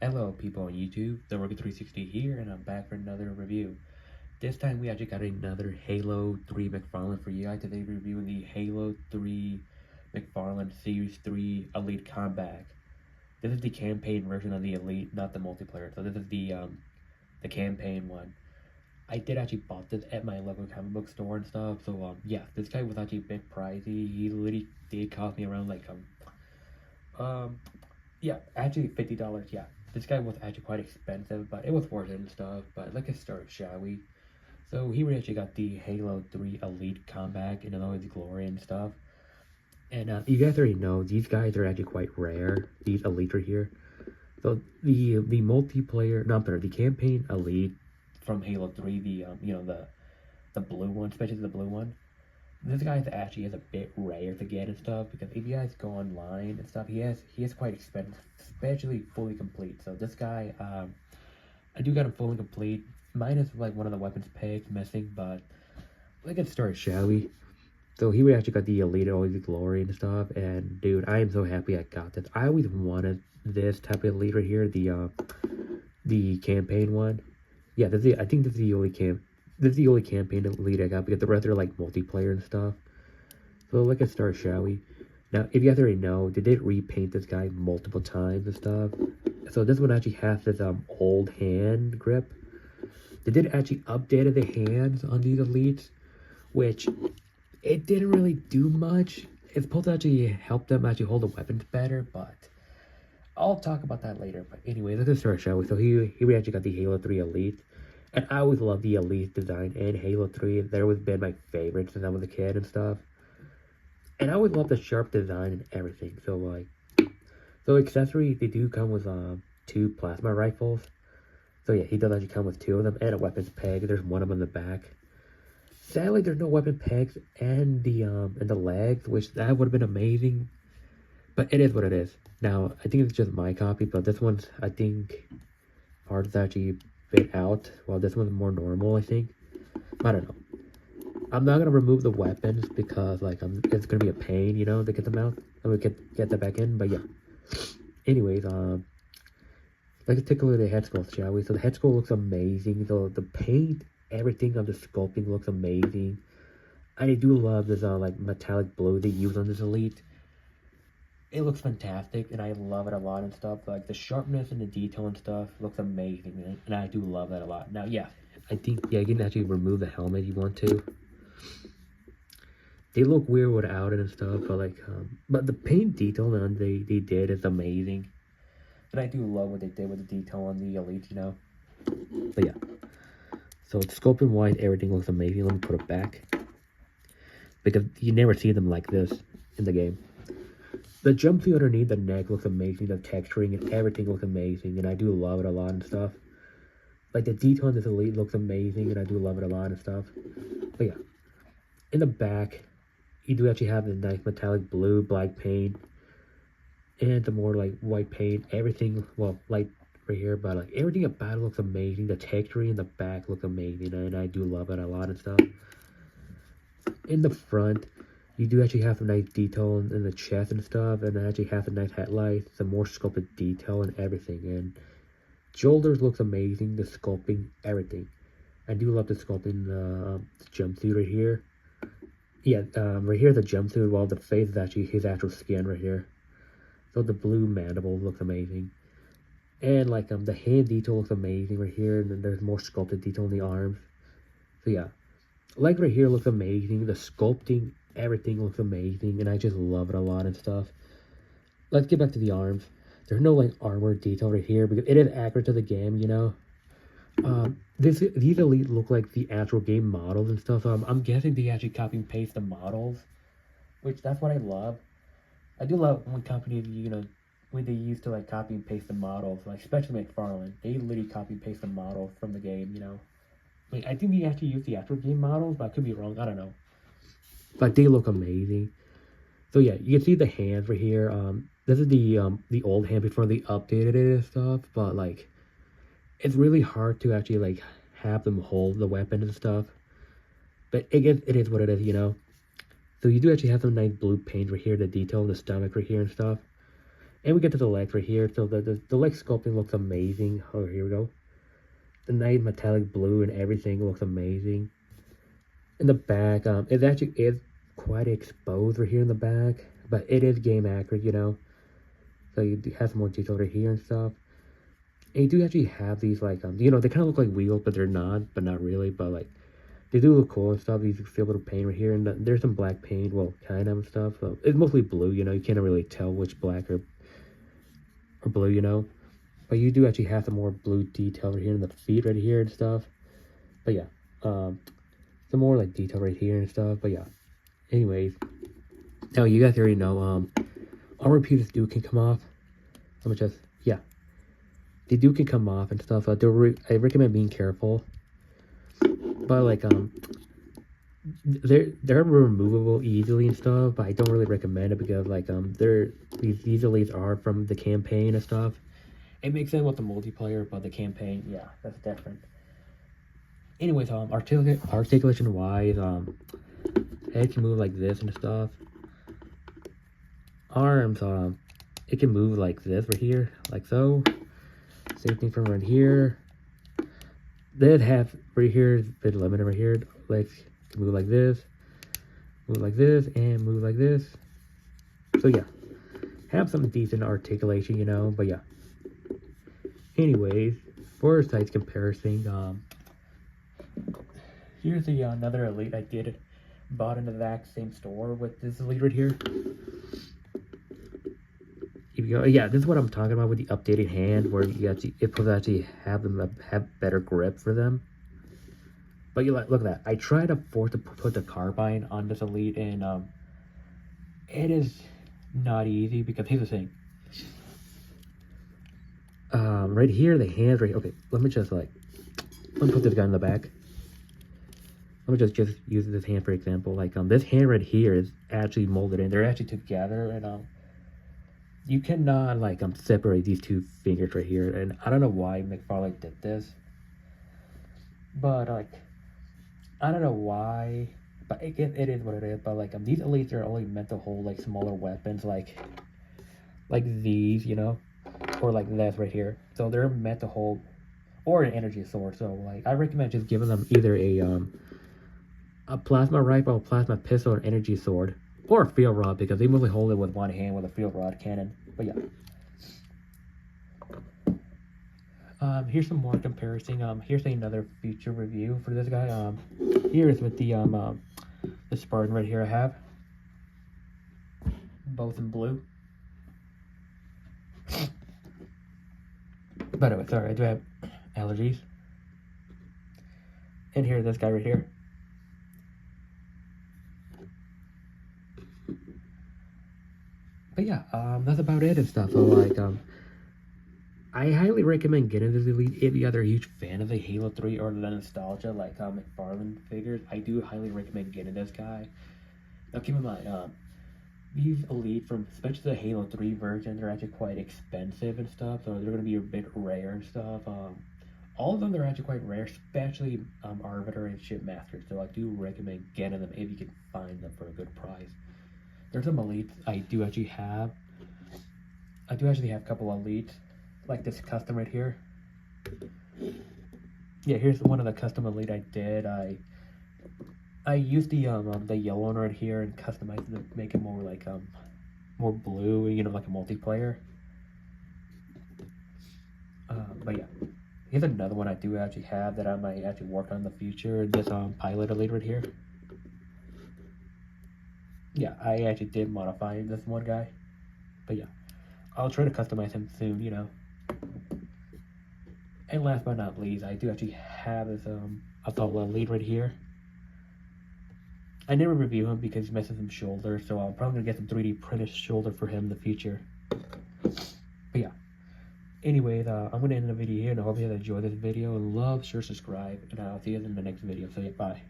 Hello people on YouTube, the Worker 360 here, and I'm back for another review. This time we actually got another Halo 3 McFarlane for you guys. Today reviewing the Halo 3 McFarlane Series 3 Elite Combat. This is the campaign version of the Elite, not the multiplayer. So this is the campaign one. I did actually bought this at my local comic book store and stuff. So yeah, this guy was actually a bit pricey. He literally did cost me around like yeah, actually $50. Yeah, this guy was actually quite expensive, but it was worth it and stuff. But let's get started, shall we? So here we actually got the Halo 3 Elite Combat in all its glory and stuff. And you guys already know these guys are actually quite rare. These Elite right here. So the multiplayer, not better, the campaign Elite from Halo 3, the the blue one, especially the blue one. This guy's actually is a bit rare to get and stuff, because if you guys go online and stuff, he is quite expensive, especially fully complete. So this guy, I do got him fully complete, minus like one of the weapons pegs missing, but let's get started, shall we? So here we actually got the Elite Always the Glory and stuff, and dude, I am so happy I got this. I always wanted this type of Elite right here, the campaign one. Yeah, I think this is the only campaign Elite I got, because the rest are like multiplayer and stuff. So let's get started, shall we? Now, if you guys already know, they did repaint this guy multiple times and stuff. So this one actually has this old hand grip. They did actually update the hands on these Elites, which it didn't really do much. It's supposed to actually help them actually hold the weapons better, but I'll talk about that later. But anyway, let's get started, shall we? So here we actually got the Halo 3 Elite. And I always loved the Elite design and Halo 3. They've always been my favorite since I was a kid and stuff. And I always loved the sharp design and everything. So so accessories, they do come with 2 plasma rifles. So yeah, he does actually come with 2 of them and a weapons peg. There's one of them in the back. Sadly, there's no weapon pegs and the legs, which that would have been amazing. But it is what it is. Now, I think it's just my copy, but this one's, I think, part is actually bit out, while this one's more normal, I think. I don't know. I'm not gonna remove the weapons because it's gonna be a pain, you know, to get them out and we get that back in. But yeah. Anyways, let's take a look at the head sculpt, shall we? So the head sculpt looks amazing. The paint, everything of the sculpting looks amazing. I do love this like metallic blue they use on this Elite. It looks fantastic, and I love it a lot and stuff. Like, the sharpness and the detail and stuff looks amazing, and I do love that a lot. Now, yeah, I think, yeah, you can actually remove the helmet if you want to. They look weird without it and stuff, but the paint detail on they did is amazing. And I do love what they did with the detail on the Elite, you know? But yeah. So, sculpting-wise, everything looks amazing. Let me put it back, because you never see them like this in the game. The jumpsuit underneath the neck looks amazing. The texturing and everything looks amazing. And I do love it a lot and stuff. Like, the detail on this Elite looks amazing. And I do love it a lot and stuff. But yeah. In the back, you do actually have the nice metallic blue, black paint. And the more, like, white paint. Everything, well, light right here. But, like, everything about it looks amazing. The texturing in the back looks amazing. And I do love it a lot and stuff. In the front, you do actually have a nice detail in the chest and stuff, and it actually has a nice headlight, some more sculpted detail and everything. And shoulders looks amazing, the sculpting, everything. I do love the sculpting, the jumpsuit right here. Yeah, right here the jumpsuit, while the face is actually his actual skin right here. So the blue mandible looks amazing. And like the hand detail looks amazing right here, and then there's more sculpted detail in the arms. So yeah. Leg right here looks amazing, the sculpting, everything looks amazing, and I just love it a lot and stuff. Let's get back to the arms. There's no like armor detail right here, because it is accurate to the game, you know. These Elite look like the actual game models and stuff. I'm guessing they actually copy and paste the models, which that's what I love. I do love when companies, you know, when they used to like copy and paste the models, like especially McFarlane. They literally copy and paste the models from the game, you know. Like, I think they actually use the actual game models, but I could be wrong. I don't know. But they look amazing. So yeah, you can see the hands right here. This is the old hand before they updated it and stuff. But like, it's really hard to actually like have them hold the weapon and stuff. But it is what it is, you know. So you do actually have some nice blue paint right here, the detail in the stomach right here and stuff. And we get to the legs right here. So the leg sculpting looks amazing. Oh, here we go. The nice metallic blue and everything looks amazing. In the back, it actually is quite exposed right here in the back, but it is game accurate, you know. So you do have some more detail right here and stuff. And you do actually have these like you know, they kind of look like wheels, but they're not, but not really. But like they do look cool and stuff. You can feel a little paint right here, and there's some black paint, well, kind of and stuff. So it's mostly blue, you know. You can't really tell which black or blue, you know. But you do actually have some more blue detail right here in the feet right here and stuff. But yeah, some more like detail right here and stuff. But yeah, anyways, now you guys already know armor pieces can come off. Let me just, yeah, they can come off and stuff. I recommend being careful. But like they're removable easily and stuff. But I don't really recommend it because like these elites are from the campaign and stuff. It makes sense with the multiplayer, but the campaign, yeah, that's different. Anyways, articulation wise, head can move like this and stuff. Arms, it can move like this right here, like so. Same thing from right here. Then have right here is the limiter right here. Legs can move like this, and move like this. So yeah, have some decent articulation, you know. But yeah. Anyways, for a size comparison, here's the another elite I bought in the exact same store with this elite right here. Here we go. Yeah, this is what I'm talking about with the updated hand, where you actually have them have better grip for them. But you look at that. I tried to force to put the carbine on this elite, and it is not easy because here's the thing. Right here, the hands right. Okay, let me put this guy in the back. Let me just use this hand for example. Like this hand right here is actually molded in. They're actually together, and you cannot like separate these two fingers right here. And I don't know why McFarlane did this, but like I don't know why. But it is what it is. But like these elites are only meant to hold like smaller weapons, like these, you know. Or like this right here. So they're meant to hold, or an energy sword. So like I recommend just giving them either a plasma rifle, a plasma pistol, or energy sword, or a field rod, because they mostly hold it with one hand with a field rod cannon. But yeah. Here's some more comparison. Here's another feature review for this guy. Here's with the Spartan right here I have. Both in blue. By the way, sorry, I do have allergies. And here's this guy right here. But yeah, that's about it and stuff. So like, I highly recommend getting this elite if you guys are a huge fan of the Halo 3 or the nostalgia, like McFarlane figures. I do highly recommend getting this guy. Now keep in mind, these elite from especially the Halo 3 version, they're actually quite expensive and stuff, so they're gonna be a bit rare and stuff. All of them are actually quite rare, especially Arbiter and Shipmaster. So I do recommend getting them if you can find them for a good price. There's some elites I do actually have. I do actually have a couple elites, like this custom right here. Yeah, here's one of the custom elite I did. I used the yellow one right here and customized it to make it more like more blue, you know, like a multiplayer. But yeah, here's another one I do actually have that I might actually work on in the future. This pilot elite right here. Yeah, I actually did modify this one guy. But yeah, I'll try to customize him soon, you know. And last but not least, I do actually have this assault elite right here. I never review him because he's missing some shoulder, so I'm probably gonna get some 3D printed shoulder for him in the future. But yeah. Anyways, I'm gonna end the video here, and I hope you guys enjoyed this video. And love, share, subscribe, and I'll see you in the next video. So yeah, bye.